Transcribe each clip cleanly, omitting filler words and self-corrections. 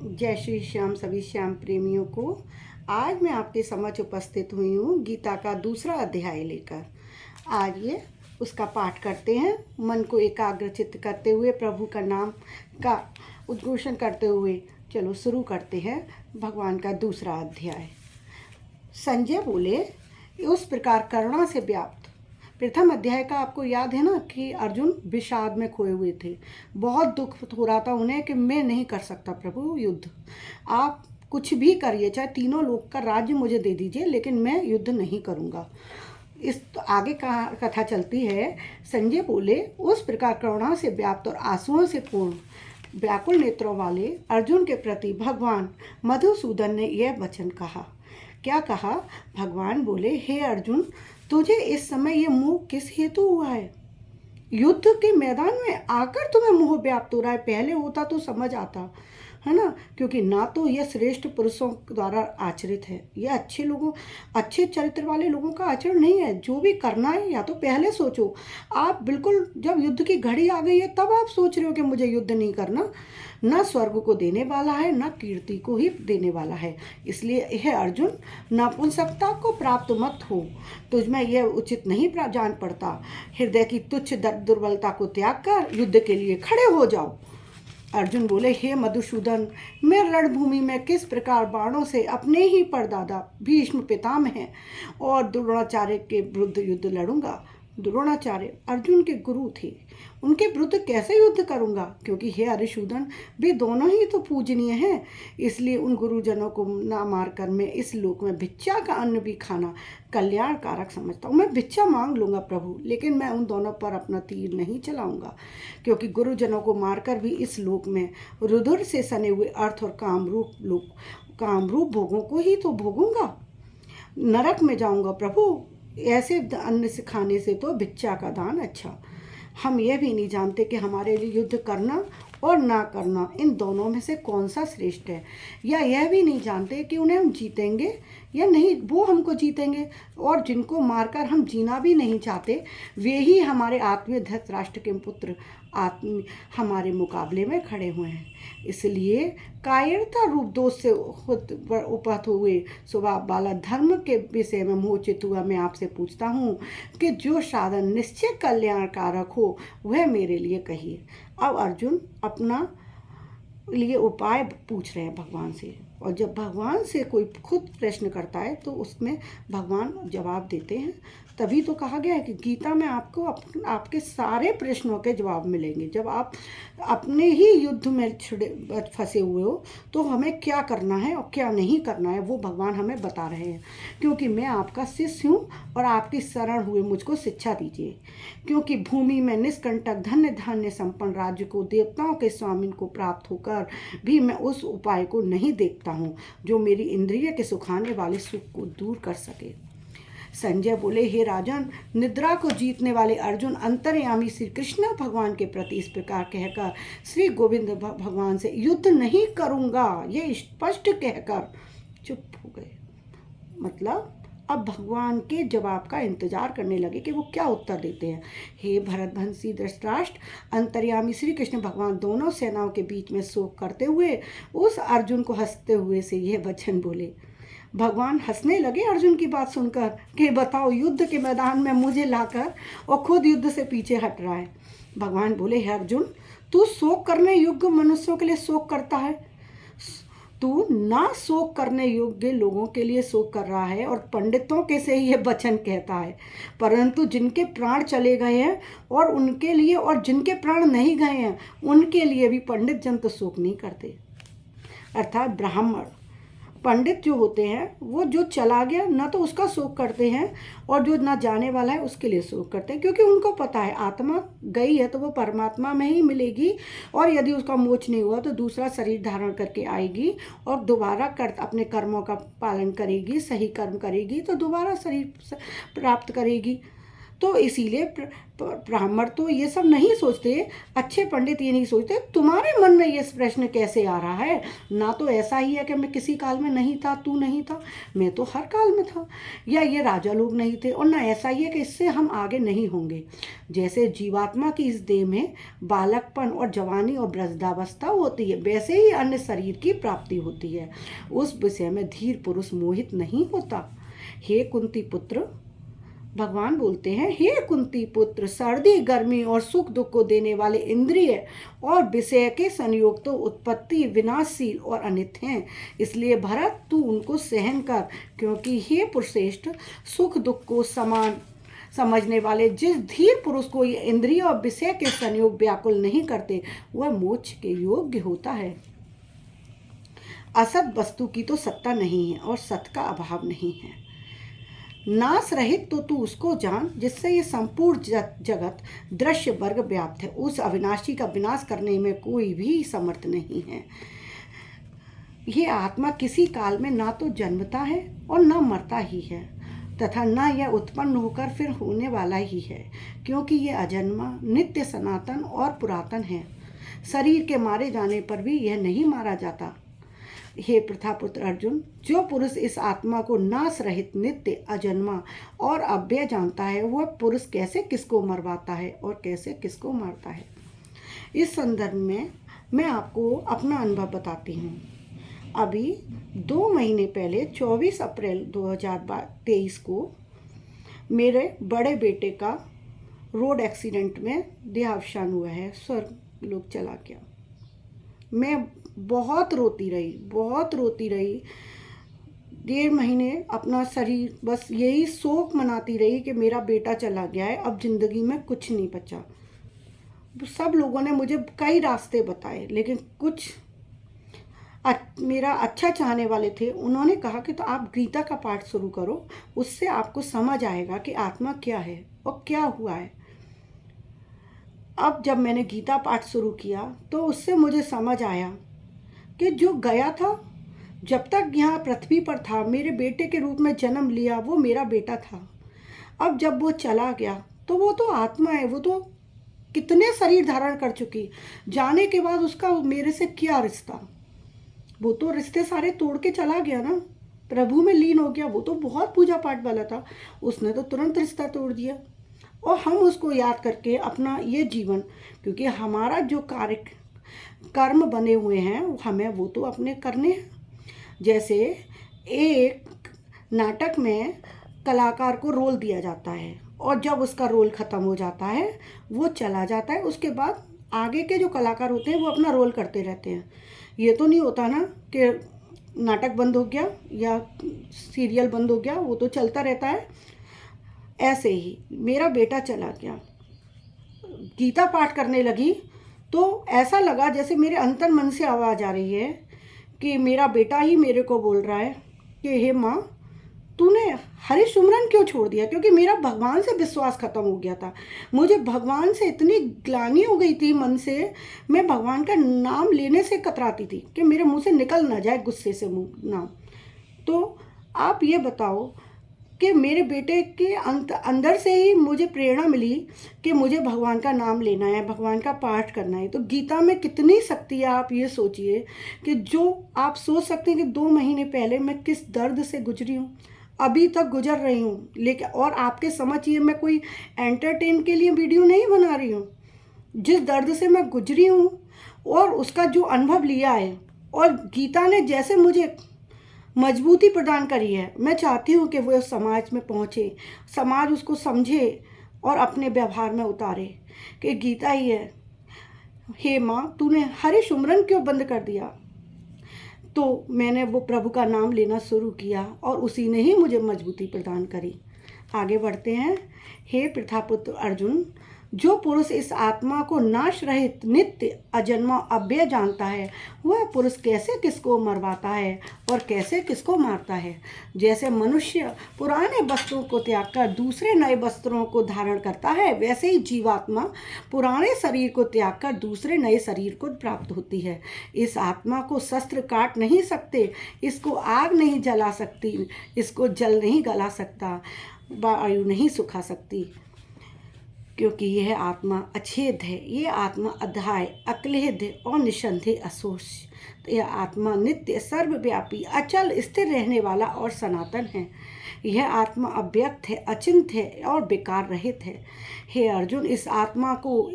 जय श्री श्याम सभी श्याम प्रेमियों को। आज मैं आपके समक्ष उपस्थित हुई हूँ गीता का दूसरा अध्याय लेकर। आज ये उसका पाठ करते हैं, मन को एकाग्रचित्त करते हुए प्रभु का नाम का उद्घोषण करते हुए। चलो शुरू करते हैं भगवान का दूसरा अध्याय। संजय बोले, उस प्रकार करुणा से व्याप्त। प्रथम अध्याय का आपको याद है ना कि अर्जुन विषाद में खोए हुए थे। बहुत दुख हो रहा था उन्हें कि मैं नहीं कर सकता प्रभु युद्ध, आप कुछ भी करिए, चाहे तीनों लोक का राज्य मुझे दे दीजिए, लेकिन मैं युद्ध नहीं करूँगा। इस तो आगे का कथा चलती है। संजय बोले, उस प्रकार करुणा से व्याप्त और आंसुओं से पूर्ण व्याकुल नेत्रों वाले अर्जुन के प्रति भगवान मधुसूदन ने यह वचन कहा। क्या कहा? भगवान बोले, हे अर्जुन, तुझे इस समय ये मोह किस हेतु हुआ है? युद्ध के मैदान में आकर तुम्हें मोह व्याप्त हो रहा है। पहले होता तो समझ आता है ना, क्योंकि ना तो यह श्रेष्ठ पुरुषों द्वारा आचरित है, यह अच्छे लोगों, अच्छे चरित्र वाले लोगों का आचरण नहीं है। जो भी करना है या तो पहले सोचो। आप बिल्कुल जब युद्ध की घड़ी आ गई है तब आप सोच रहे हो कि मुझे युद्ध नहीं करना। ना स्वर्ग को देने वाला है, ना कीर्ति को ही देने वाला है। इसलिए यह अर्जुन, नपुंसकता को प्राप्त मत हो, तुझमें यह उचित नहीं जान पड़ता। हृदय की तुच्छ दुर्बलता को त्याग कर युद्ध के लिए खड़े हो जाओ। अर्जुन बोले, हे मधुसूदन, मैं रणभूमि में किस प्रकार बाणों से अपने ही परदादा भीष्म पितामह और द्रोणाचार्य के विरुद्ध युद्ध लड़ूंगा। द्रोणाचार्य अर्जुन के गुरु थे, उनके विरुद्ध कैसे युद्ध करूंगा? क्योंकि हे हरिशूदन, वे दोनों ही तो पूजनीय हैं। इसलिए उन गुरुजनों को ना मारकर मैं इस लोक में भिक्षा का अन्न भी खाना कल्याणकारक समझता हूँ। मैं भिक्षा मांग लूँगा प्रभु, लेकिन मैं उन दोनों पर अपना तीर नहीं चलाऊँगा, क्योंकि गुरुजनों को मारकर भी इस लोक में रुधिर से सने हुए अर्थ और कामरूप भोगों को ही तो भोगूंगा। नरक में जाऊँगा प्रभु। ऐसे अन्न से खाने से तो भिक्षा का दान अच्छा। हम यह भी नहीं जानते कि हमारे लिए युद्ध करना और ना करना, इन दोनों में से कौन सा श्रेष्ठ है। या यह भी नहीं जानते कि उन्हें हम जीतेंगे या नहीं, वो हमको जीतेंगे। और जिनको मारकर हम जीना भी नहीं चाहते, वे ही हमारे आत्मीय धृतराष्ट्र के पुत्र हमारे मुकाबले में खड़े हुए हैं। इसलिए कायरता रूप दोष से उपहत हुए स्वभाव वाला धर्म के विषय में मोचित हुआ मैं आपसे पूछता हूँ कि जो साधन निश्चय कल्याणकारक हो वह मेरे लिए कहिए। अब अर्जुन अपना लिए उपाय पूछ रहे हैं भगवान से, और जब भगवान से कोई खुद प्रश्न करता है तो उसमें भगवान जवाब देते हैं। तभी तो कहा गया है कि गीता में आपको आपके सारे प्रश्नों के जवाब मिलेंगे। जब आप अपने ही युद्ध में फंसे हुए हो तो हमें क्या करना है और क्या नहीं करना है वो भगवान हमें बता रहे हैं। क्योंकि मैं आपका शिष्य हूँ और आपकी शरण हुए मुझको शिक्षा दीजिए। क्योंकि भूमि में निष्कंटक धन्य धान्य संपन्न राज्य को देवताओं के स्वामी को प्राप्त होकर भी मैं उस उपाय को नहीं देखता हूँ जो मेरी इंद्रिय के सुखाने वाले सुख को दूर कर सके। संजय बोले, हे राजन, निद्रा को जीतने वाले अर्जुन अंतर्यामी श्री कृष्ण भगवान के प्रति इस प्रकार कहकर श्री गोविंद भगवान से युद्ध नहीं करूँगा ये स्पष्ट कहकर चुप हो गए। मतलब अब भगवान के जवाब का इंतजार करने लगे कि वो क्या उत्तर देते हैं। हे भरतवंशी धृतराष्ट्र, अंतर्यामी श्री कृष्ण भगवान दोनों सेनाओं के बीच में शोक करते हुए उस अर्जुन को हंसते हुए से यह वचन बोले। भगवान हंसने लगे अर्जुन की बात सुनकर कि बताओ, युद्ध के मैदान में मुझे लाकर और खुद युद्ध से पीछे हट रहा है। भगवान बोले, हे अर्जुन, तू शोक करने योग्य मनुष्यों के लिए शोक करता है, तू ना शोक करने योग्य लोगों के लिए शोक कर रहा है और पंडितों के से ही ये वचन कहता है। परंतु जिनके प्राण चले गए हैं और उनके लिए, और जिनके प्राण नहीं गए हैं उनके लिए भी पंडित जन तो शोक नहीं करते। अर्थात ब्राह्मण पंडित जो होते हैं वो जो चला गया ना तो उसका शोक करते हैं, और जो ना जाने वाला है उसके लिए शोक करते हैं। क्योंकि उनको पता है आत्मा गई है तो वो परमात्मा में ही मिलेगी, और यदि उसका मोक्ष नहीं हुआ तो दूसरा शरीर धारण करके आएगी और दोबारा अपने कर्मों का पालन करेगी, सही कर्म करेगी तो दोबारा शरीर प्राप्त करेगी। तो इसीलिए ब्राह्मण तो ये सब नहीं सोचते, अच्छे पंडित ये नहीं सोचते तुम्हारे मन में ये प्रश्न कैसे आ रहा है। ना तो ऐसा ही है कि मैं किसी काल में नहीं था, तू नहीं था, मैं तो हर काल में था, या ये राजा लोग नहीं थे, और ना ऐसा ही है कि इससे हम आगे नहीं होंगे। जैसे जीवात्मा की इस देह में बालकपन और जवानी और वृद्धावस्था होती है, वैसे ही अन्य शरीर की प्राप्ति होती है। उस विषय में धीर पुरुष मोहित नहीं होता। हे कुंती पुत्र, भगवान बोलते हैं, हे कुंती पुत्र, सर्दी गर्मी और सुख दुख को देने वाले इंद्रिय और विषय के संयोग तो उत्पत्ति विनाशशील और अनित हैं। इसलिए भरत तू उनको सहन कर, क्योंकि हे पुरुषेष्ठ, सुख दुख को समान समझने वाले जिस धीर पुरुष को ये इंद्रिय और विषय के संयोग व्याकुल नहीं करते, वह मोक्ष के योग्य होता है। असत वस्तु की तो सत्ता नहीं है और सत का अभाव नहीं है। नाश रहित तो तू उसको जान जिससे ये संपूर्ण जगत दृश्य वर्ग व्याप्त है। उस अविनाशी का विनाश करने में कोई भी समर्थ नहीं है। ये आत्मा किसी काल में ना तो जन्मता है और ना मरता ही है, तथा न यह उत्पन्न होकर फिर होने वाला ही है, क्योंकि ये अजन्मा, नित्य, सनातन और पुरातन है। शरीर के मारे जाने पर भी यह नहीं मारा जाता। हे प्रथापुत्र अर्जुन, जो पुरुष इस आत्मा को नाश रहित, नित्य, अजन्मा और अव्यय जानता है, वह पुरुष कैसे किसको मरवाता है और कैसे किसको मारता है। इस संदर्भ में मैं आपको अपना अनुभव बताती हूँ। अभी 2 महीने पहले 24 अप्रैल 2023 को मेरे बड़े बेटे का रोड एक्सीडेंट में देहावसान हुआ है, स्वर्ग लोक चला गया। मैं बहुत रोती रही, बहुत रोती रही। 1.5 महीने अपना शरीर बस यही शोक मनाती रही कि मेरा बेटा चला गया है, अब ज़िंदगी में कुछ नहीं बचा। सब लोगों ने मुझे कई रास्ते बताए, लेकिन कुछ मेरा अच्छा चाहने वाले थे, उन्होंने कहा कि तो आप गीता का पाठ शुरू करो, उससे आपको समझ आएगा कि आत्मा क्या है और क्या हुआ है। अब जब मैंने गीता पाठ शुरू किया तो उससे मुझे समझ आया कि जो गया था, जब तक यहाँ पृथ्वी पर था, मेरे बेटे के रूप में जन्म लिया, वो मेरा बेटा था। अब जब वो चला गया तो वो तो आत्मा है, वो तो कितने शरीर धारण कर चुकी, जाने के बाद उसका मेरे से क्या रिश्ता। वो तो रिश्ते सारे तोड़ के चला गया ना, प्रभु में लीन हो गया। वो तो बहुत पूजा पाठ वाला था, उसने तो तुरंत रिश्ता तोड़ दिया। और हम उसको याद करके अपना ये जीवन, क्योंकि हमारा जो कर्म बने हुए हैं हमें वो तो अपने करने हैं। जैसे एक नाटक में कलाकार को रोल दिया जाता है और जब उसका रोल ख़त्म हो जाता है, वो चला जाता है, उसके बाद आगे के जो कलाकार होते हैं वो अपना रोल करते रहते हैं। ये तो नहीं होता ना कि नाटक बंद हो गया या सीरियल बंद हो गया, वो तो चलता रहता है। ऐसे ही मेरा बेटा चला गया। गीता पाठ करने लगी तो ऐसा लगा जैसे मेरे अंतर मन से आवाज़ आ रही है कि मेरा बेटा ही मेरे को बोल रहा है कि हे माँ, तूने हरि सुमरन क्यों छोड़ दिया। क्योंकि मेरा भगवान से विश्वास ख़त्म हो गया था। मुझे भगवान से इतनी ग्लानि हो गई थी मन से, मैं भगवान का नाम लेने से कतराती थी कि मेरे मुंह से निकल ना जाए गुस्से से नाम। तो आप ये बताओ कि मेरे बेटे के अंदर से ही मुझे प्रेरणा मिली कि मुझे भगवान का नाम लेना है, भगवान का पाठ करना है। तो गीता में कितनी शक्ति है, आप ये सोचिए कि जो आप सोच सकते हैं कि 2 महीने पहले मैं किस दर्द से गुजरी हूँ, अभी तक गुजर रही हूँ। लेकिन और आपके समझिए, मैं कोई एंटरटेन के लिए वीडियो नहीं बना रही हूँ। जिस दर्द से मैं गुजरी हूँ और उसका जो अनुभव लिया है, और गीता ने जैसे मुझे मजबूती प्रदान करी है, मैं चाहती हूँ कि वो समाज में पहुँचे, समाज उसको समझे और अपने व्यवहार में उतारे कि गीता ही है। हे माँ, तूने हरि सुमरन क्यों बंद कर दिया। तो मैंने वो प्रभु का नाम लेना शुरू किया और उसी ने ही मुझे मजबूती प्रदान करी। आगे बढ़ते हैं। हे प्रथापुत्र अर्जुन, जो पुरुष इस आत्मा को नाश रहित, नित्य, अजन्मा, अव्यय जानता है, वह पुरुष कैसे किसको मरवाता है और कैसे किसको मारता है। जैसे मनुष्य पुराने वस्त्रों को त्याग कर दूसरे नए वस्त्रों को धारण करता है, वैसे ही जीवात्मा पुराने शरीर को त्याग कर दूसरे नए शरीर को प्राप्त होती है। इस आत्मा को शस्त्र काट नहीं सकते, इसको आग नहीं जला सकती, इसको जल नहीं गला सकता, वायु नहीं सुखा सकती। क्योंकि यह आत्मा अछेद है, यह आत्मा अध्याय अक्लेद और निसंदेह अशोष। यह आत्मा नित्य सर्वव्यापी अचल स्थिर रहने वाला और सनातन है। यह आत्मा अव्यक्त है, अचिंत है और विकार रहित है। हे अर्जुन, इस आत्मा को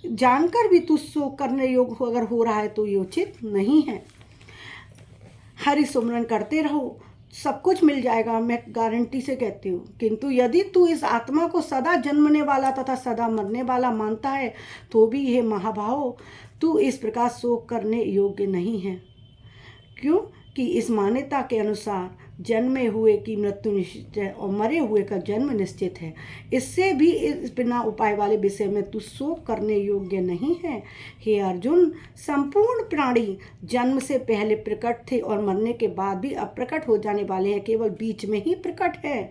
जानकर भी तू शोक करने योग्य अगर हो रहा है तो ये उचित नहीं है। हरि सुमरन करते रहो, सब कुछ मिल जाएगा, मैं गारंटी से कहती हूँ। किंतु यदि तू इस आत्मा को सदा जन्मने वाला तथा सदा मरने वाला मानता है तो भी हे महाभाव, तू इस प्रकार शोक करने योग्य नहीं है। क्यों कि इस मान्यता के अनुसार जन्मे हुए की मृत्यु निश्चित है और मरे हुए का जन्म निश्चित है। इससे भी इस बिना उपाय वाले विषय में तू शोक करने योग्य नहीं है। हे अर्जुन, संपूर्ण प्राणी जन्म से पहले प्रकट थे और मरने के बाद भी अप्रकट हो जाने वाले हैं, केवल बीच में ही प्रकट है।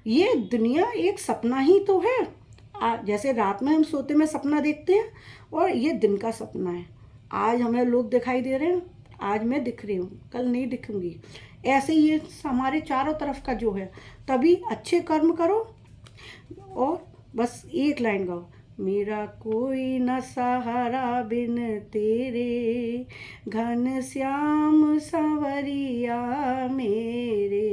ये दुनिया एक सपना ही तो है। जैसे रात में हम सोते में सपना देखते हैं और ये दिन का सपना है। आज हमें लोग दिखाई दे रहे हैं, आज मैं दिख रही हूँ, कल नहीं दिखूंगी। ऐसे ये हमारे चारों तरफ का जो है, तभी अच्छे कर्म करो और बस एक लाइन गाओ, मेरा कोई न सहारा बिन तेरे, घन श्याम सांवरिया मेरे।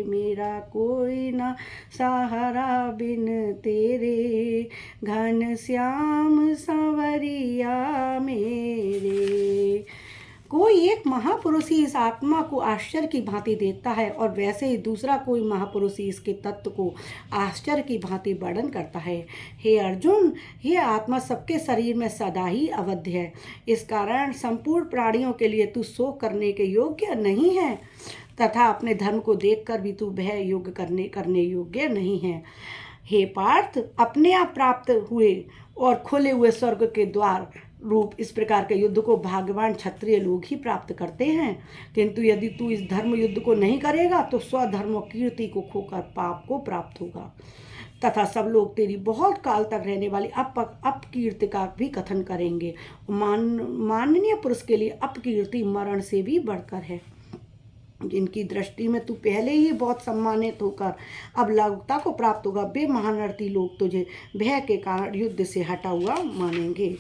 मेरा कोई न सहारा बिन तेरे, घन श्याम सांवरिया मेरे। कोई एक महापुरुष ही इस आत्मा को आश्चर्य की भांति देखता है और वैसे ही दूसरा कोई महापुरुष ही इसके तत्व को आश्चर्य की भांति वर्णन करता है। हे अर्जुन, यह आत्मा सबके शरीर में सदा ही अवध्य है। इस कारण संपूर्ण प्राणियों के लिए तू शोक करने के योग्य नहीं है तथा अपने धर्म को देखकर भी तू भय योग करने योग्य नहीं है। हे पार्थ, अपने आप प्राप्त हुए और खुले हुए स्वर्ग के द्वार रूप इस प्रकार के युद्ध को भाग्यवान क्षत्रिय लोग ही प्राप्त करते हैं। किंतु यदि तू इस धर्म युद्ध को नहीं करेगा तो स्वधर्म और कीर्ति को खोकर पाप को प्राप्त होगा तथा सब लोग तेरी बहुत काल तक रहने वाली अपकीर्ति का भी कथन करेंगे। माननीय पुरुष के लिए अपकीर्ति मरण से भी बढ़कर है। जिनकी दृष्टि में तू पहले ही बहुत सम्मानित होकर अब लघुता को प्राप्त होगा, वे महानर्थी लोग तुझे भय के कारण युद्ध से हटा हुआ मानेंगे।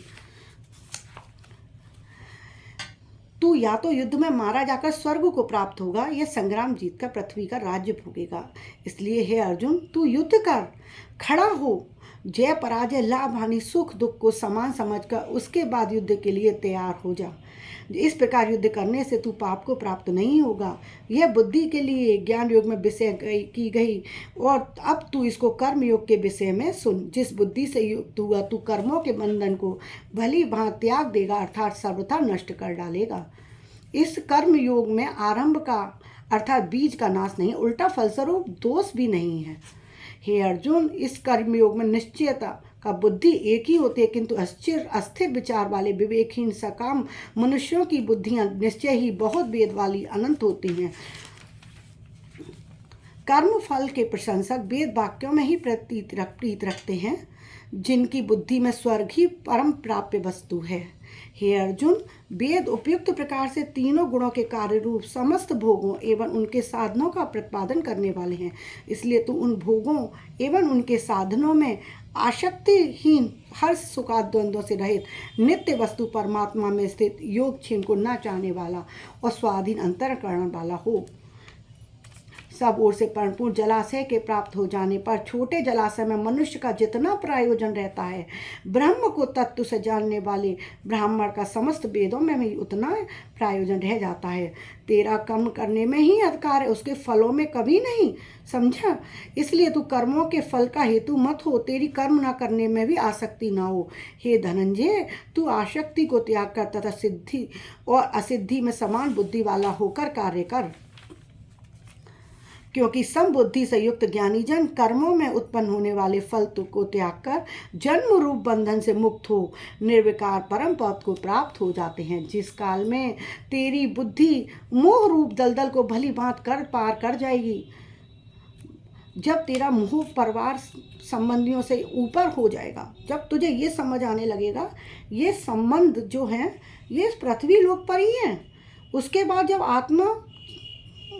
तू या तो युद्ध में मारा जाकर स्वर्ग को प्राप्त होगा या संग्राम जीतकर पृथ्वी का राज्य भोगेगा। इसलिए हे अर्जुन, तू युद्ध कर, खड़ा हो, जय पराजय लाभ हानि सुख दुख को समान समझकर उसके बाद युद्ध के लिए तैयार हो जा। इस प्रकार युद्ध करने से तू पाप को प्राप्त नहीं होगा। यह बुद्धि के लिए ज्ञान योग में विषय की गई और अब तू इसको कर्म योग के विषय में सुन। जिस बुद्धि से युक्त हुआ तू कर्मों के बंधन को भली भांति त्याग देगा, अर्थात सर्वथा नष्ट कर डालेगा। इस कर्म योग में आरंभ का अर्थात बीज का नाश नहीं, उल्टा फलस्वरूप दोष भी नहीं है। हे अर्जुन, इस कर्म योग में निश्चयता का बुद्धि एक ही होती है, किंतु अस्थिर विचार वाले विवेकहीन सकाम मनुष्यों की बुद्धियां निश्चय ही बहुत वेद वाली अनंत होती हैं। कर्म फल के प्रशंसक वेद वाक्यों में ही प्रीत रखते हैं, जिनकी बुद्धि में स्वर्ग ही परम प्राप्य वस्तु है। हे अर्जुन, वेद उपयुक्त प्रकार से तीनों गुणों के कार्य रूप समस्त भोगों एवं उनके साधनों का प्रतिपादन करने वाले हैं। इसलिए तू उन भोगों एवं उनके साधनों में आसक्तिहीन, हर्ष सुखाद्वंद्वों से रहित नित्य वस्तु परमात्मा में स्थित योगक्षेम को न चाहने वाला और स्वाधीन अंतःकरण वाला हो। सब ओर से परिपूर्ण जलाशय के प्राप्त हो जाने पर छोटे जलाशय में मनुष्य का जितना प्रयोजन रहता है, ब्रह्म को तत्व से जानने वाले ब्राह्मण का समस्त वेदों में भी उतना प्रयोजन रह जाता है। तेरा कर्म करने में ही अधिकार है, उसके फलों में कभी नहीं, समझा। इसलिए तू कर्मों के फल का हेतु मत हो, तेरी कर्म न करने में भी आसक्ति ना हो। हे धनंजय, तू आसक्ति को त्याग कर तथा सिद्धि और असिद्धि में समान बुद्धि वाला होकर कार्य कर, क्योंकि समबुद्धि से युक्त ज्ञानी जन कर्मों में उत्पन्न होने वाले फल को त्याग कर जन्म रूप बंधन से मुक्त हो निर्विकार परम पद को प्राप्त हो जाते हैं। जिस काल में तेरी बुद्धि मोह रूप दलदल को भली भांति पार कर जाएगी, जब तेरा मोह परिवार संबंधियों से ऊपर हो जाएगा, जब तुझे ये समझ आने लगेगा ये संबंध जो हैं ये पृथ्वी लोक पर ही हैं, उसके बाद जब आत्मा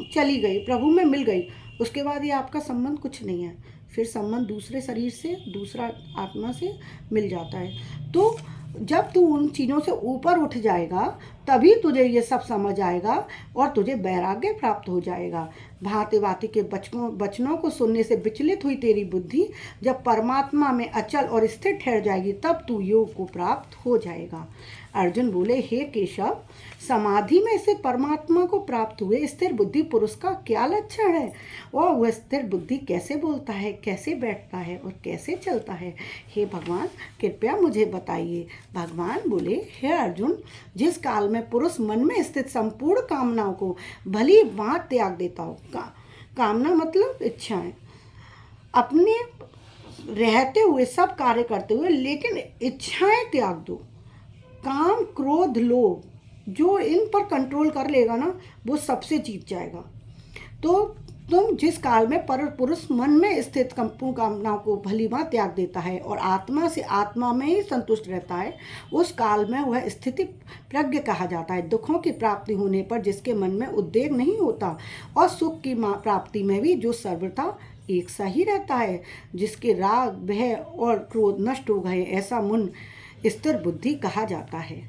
चली गई, प्रभु में मिल गई, उसके बाद ये आपका संबंध कुछ नहीं है। फिर संबंध दूसरे शरीर से, दूसरा आत्मा से मिल जाता है। तो जब तू उन चीज़ों से ऊपर उठ जाएगा तभी तुझे ये सब समझ आएगा और तुझे वैराग्य प्राप्त हो जाएगा। भांति भांति के वचनों को सुनने से विचलित हुई तेरी बुद्धि जब परमात्मा में अचल और स्थिर ठहर जाएगी तब तू योग को प्राप्त हो जाएगा। अर्जुन बोले, हे केशव, समाधि में स्थित परमात्मा को प्राप्त हुए स्थिर बुद्धि पुरुष का क्या लक्षण है और वह स्थिर बुद्धि कैसे बोलता है, कैसे बैठता है और कैसे चलता है? हे भगवान, कृपया मुझे बताइए। भगवान बोले, हे अर्जुन, जिस काल में पुरुष मन में स्थित संपूर्ण कामनाओं को भली भांति त्याग देता हो, कामना मतलब इच्छाएं, अपने रहते हुए सब कार्य करते हुए लेकिन इच्छाएं त्याग दो, काम क्रोध लोभ जो इन पर कंट्रोल कर लेगा ना वो सबसे जीत जाएगा। तो तुम जिस काल में पुरुष मन में स्थित संपूर्ण कामनाओं को भली भांति त्याग देता है और आत्मा से आत्मा में ही संतुष्ट रहता है, उस काल में वह स्थिति प्रज्ञ कहा जाता है। दुखों की प्राप्ति होने पर जिसके मन में उद्वेग नहीं होता और सुख की प्राप्ति में भी जो सर्वथा एक सा ही रहता है, जिसके राग भय और क्रोध नष्ट हो गए, ऐसा मन स्थिर बुद्धि कहा जाता है।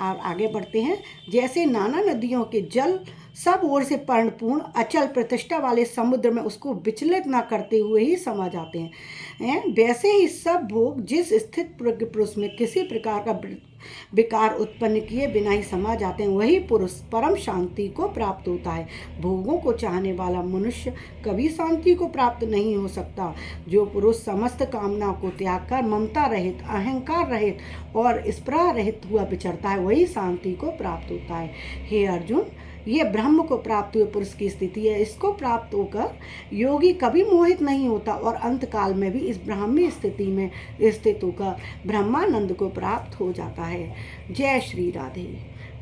अब आगे बढ़ते हैं। जैसे नाना नदियों के जल सब ओर से परिपूर्ण अचल प्रतिष्ठा वाले समुद्र में उसको विचलित न करते हुए ही समा जाते हैं, वैसे ही सब भोग जिस स्थित प्रज्ञ पुरुष में किसी प्रकार का विकार उत्पन्न किए बिना ही समा जाते हैं, वही पुरुष परम शांति को प्राप्त होता है। भोगों को चाहने वाला मनुष्य कभी शांति को प्राप्त नहीं हो सकता। जो पुरुष समस्त कामनाओं को त्याग कर ममता रहित, अहंकार रहित और स्पृहा रहित हुआ विचरता है, वही शांति को प्राप्त होता है। हे अर्जुन, ये ब्रह्म को प्राप्त हुए पुरुष की स्थिति है। इसको प्राप्त होकर योगी कभी मोहित नहीं होता और अंत काल में भी इस ब्राह्मी स्थिति में स्थित होकर ब्रह्मानंद को प्राप्त हो जाता है। जय श्री राधे।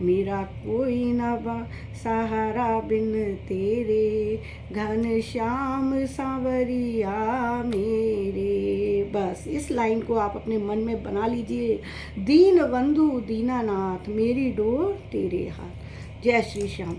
मेरा कोई न सहारा बिन तेरे, घन श्याम सांवरिया मेरे। बस इस लाइन को आप अपने मन में बना लीजिए। दीन बंधु दीनानाथ, मेरी डोर तेरे हाथ। जय श्री श्याम।